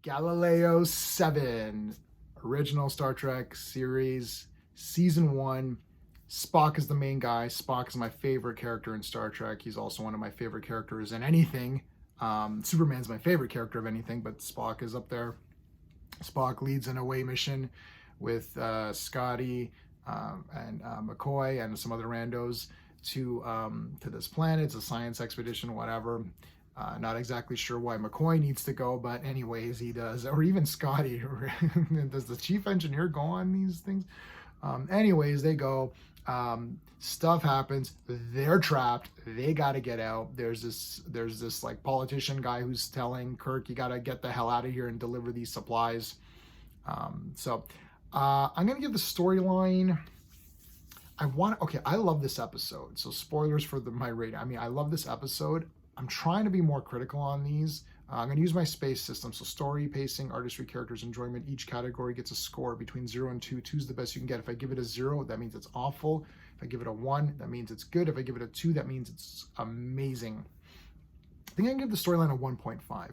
Galileo 7, original Star Trek series, season 1. Spock is the main guy. Spock is my favorite character in Star Trek. He's also one of my favorite characters in anything. Superman's my favorite character of anything, but Spock is up there. Spock leads an away mission with Scotty and McCoy and some other randos to this planet. It's a science expedition, whatever. Not exactly sure why McCoy needs to go, but anyways, he does. Or even Scotty. Does the chief engineer go on these things? Anyways, they go. Stuff happens. They're trapped. They got to get out. There's this like politician guy who's telling Kirk, you got to get the hell out of here and deliver these supplies. I'm going to give the storyline. I love this episode. So spoilers for my rating. I mean, I love this episode. I'm trying to be more critical on these. I'm going to use my space system. So story, pacing, artistry, characters, enjoyment. Each category gets a score between 0 and 2. 2 is the best you can get. If I give it a 0, that means it's awful. If I give it a 1, that means it's good. If I give it a 2, that means it's amazing. I think I can give the storyline a 1.5.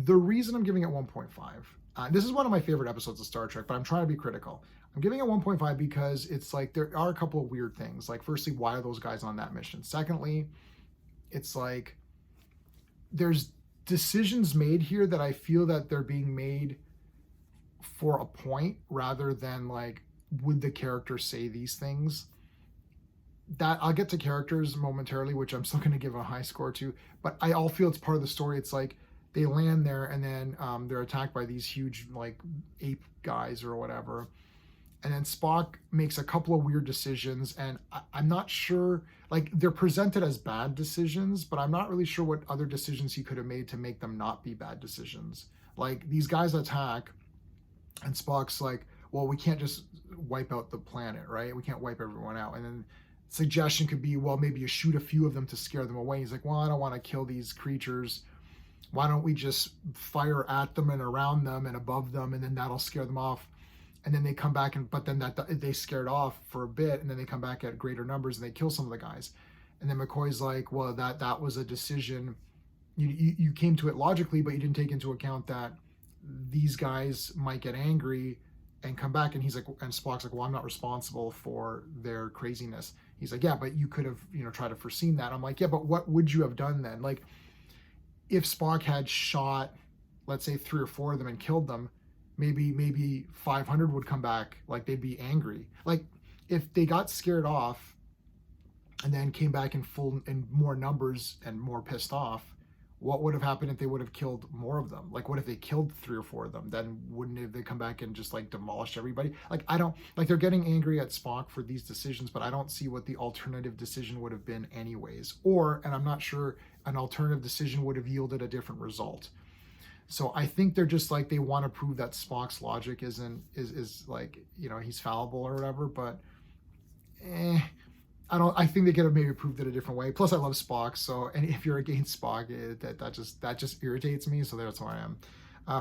The reason I'm giving it 1.5, this is one of my favorite episodes of Star Trek, but I'm trying to be critical. I'm giving it 1.5 because it's like there are a couple of weird things. Like, firstly, why are those guys on that mission? Secondly, it's like there's decisions made here that I feel that they're being made for a point rather than like, would the character say these things? That I'll get to characters momentarily, which I'm still going to give a high score to, but I all feel it's part of the story. It's like they land there and then they're attacked by these huge like ape guys or whatever. And then Spock makes a couple of weird decisions, and I'm not sure, like, they're presented as bad decisions, but I'm not really sure what other decisions he could have made to make them not be bad decisions. Like, these guys attack, and Spock's like, well, we can't just wipe out the planet, right? We can't wipe everyone out. And then suggestion could be, well, maybe you shoot a few of them to scare them away. He's like, well, I don't want to kill these creatures. Why don't we just fire at them and around them and above them, and then that'll scare them off. And then they come back, but then they scared off for a bit, and then they come back at greater numbers and they kill some of the guys. And then McCoy's like, well, that was a decision. You came to it logically, but you didn't take into account that these guys might get angry and come back. And he's like, and Spock's like, well, I'm not responsible for their craziness. He's like, yeah, but you could have, tried to foreseen that. I'm like, yeah, but what would you have done then? Like, if Spock had shot, let's say 3 or 4 of them and killed them, maybe 500 would come back, like they'd be angry. Like, if they got scared off and then came back in more numbers and more pissed off, what would have happened if they would have killed more of them? Like, what if they killed 3 or 4 of them? Then wouldn't they come back and just like demolish everybody? Like, I don't, like, they're getting angry at Spock for these decisions, but I don't see what the alternative decision would have been anyways. And I'm not sure an alternative decision would have yielded a different result. So I think they're just like, they want to prove that Spock's logic is like, he's fallible or whatever, but I think they could have maybe proved it a different way. Plus I love Spock. So, and if you're against Spock, that just irritates me. So that's where I am.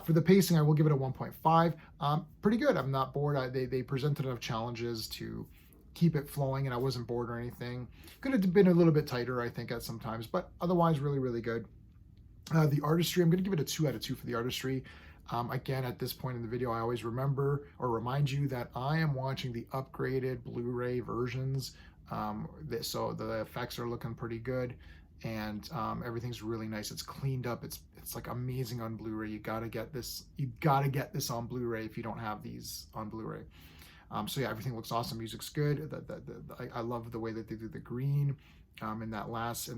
For the pacing, I will give it a 1.5. Pretty good. I'm not bored. They presented enough challenges to keep it flowing, and I wasn't bored or anything. Could have been a little bit tighter, I think, at some times, but otherwise really, really good. The artistry, I'm going to give it a 2 out of 2 for the artistry. Again, at this point in the video, I always remember or remind you that I am watching the upgraded Blu-ray versions. So the effects are looking pretty good, and everything's really nice. It's cleaned up. It's like amazing on Blu-ray. You gotta get this on Blu-ray if you don't have these on Blu-ray. So yeah, everything looks awesome. Music's good. I love the way that they do the green. In that last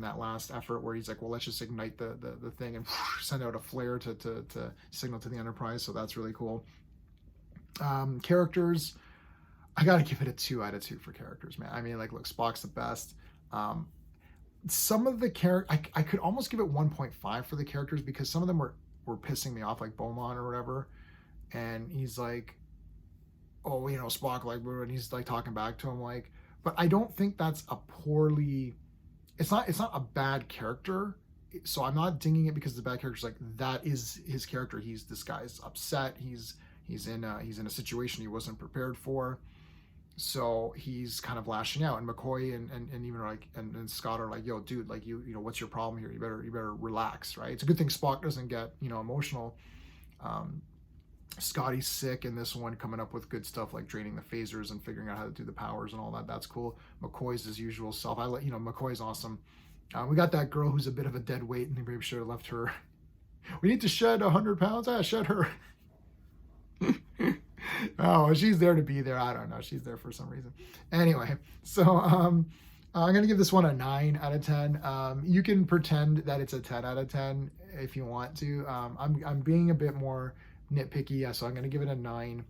effort where he's like, well, let's just ignite the thing and send out a flare to signal to the Enterprise. So that's really cool. Characters, I gotta give it a 2 out of 2 for characters, man. I mean, like, look, Spock's the best. Some of the I could almost give it 1.5 for the characters, because some of them were pissing me off, like Beaumont or whatever. And he's like, oh, Spock, like, and he's like talking back to him, like, but I don't think that's a poorly, it's not a bad character. So I'm not dinging it because the bad character's like, that is his character. This guy's upset. He's in a situation he wasn't prepared for. So he's kind of lashing out, and McCoy and even like and Scott are like, yo, dude, like, what's your problem here? You better relax, right? It's a good thing Spock doesn't get emotional. Scotty's sick in this one, coming up with good stuff like draining the phasers and figuring out how to do the powers and all that. That's cool. McCoy's his usual self. McCoy's awesome. We got that girl who's a bit of a dead weight, and they maybe should have left her. We need to shed 100 pounds. Shed her. Oh, she's there to be there. I don't know. She's there for some reason. Anyway, so I'm going to give this one a 9 out of 10. You can pretend that it's a 10 out of 10 if you want to. I'm being a bit more nitpicky, so I'm going to give it a 9.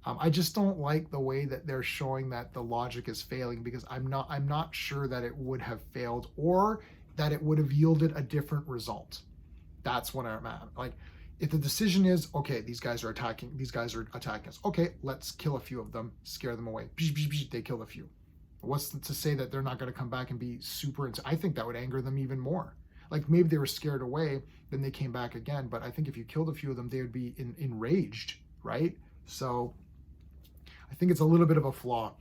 I just don't like the way that they're showing that the logic is failing, because I'm not sure that it would have failed or that it would have yielded a different result. That's what I'm at. Like, if the decision is, okay, these guys are attacking us. Okay, let's kill a few of them, scare them away. They kill a few. What's to say that they're not going to come back and be super? I think that would anger them even more. Like, maybe they were scared away, then they came back again. But I think if you killed a few of them, they would be enraged, right? So I think it's a little bit of a flaw.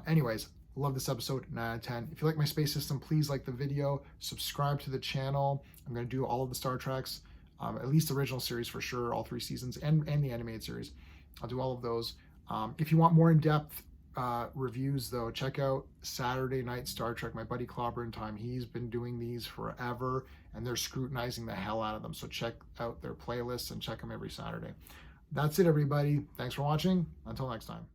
Anyways, love this episode, 9 out of 10. If you like my space system, please like the video, subscribe to the channel. I'm going to do all of the Star Treks, at least the original series for sure, all 3 seasons, and the animated series. I'll do all of those. If you want more in-depth reviews, though, check out Saturday Night Star Trek, my buddy Clobberin time. He's been doing these forever, and they're scrutinizing the hell out of them. So check out their playlists and check them every Saturday. That's it, everybody. Thanks for watching. Until next time.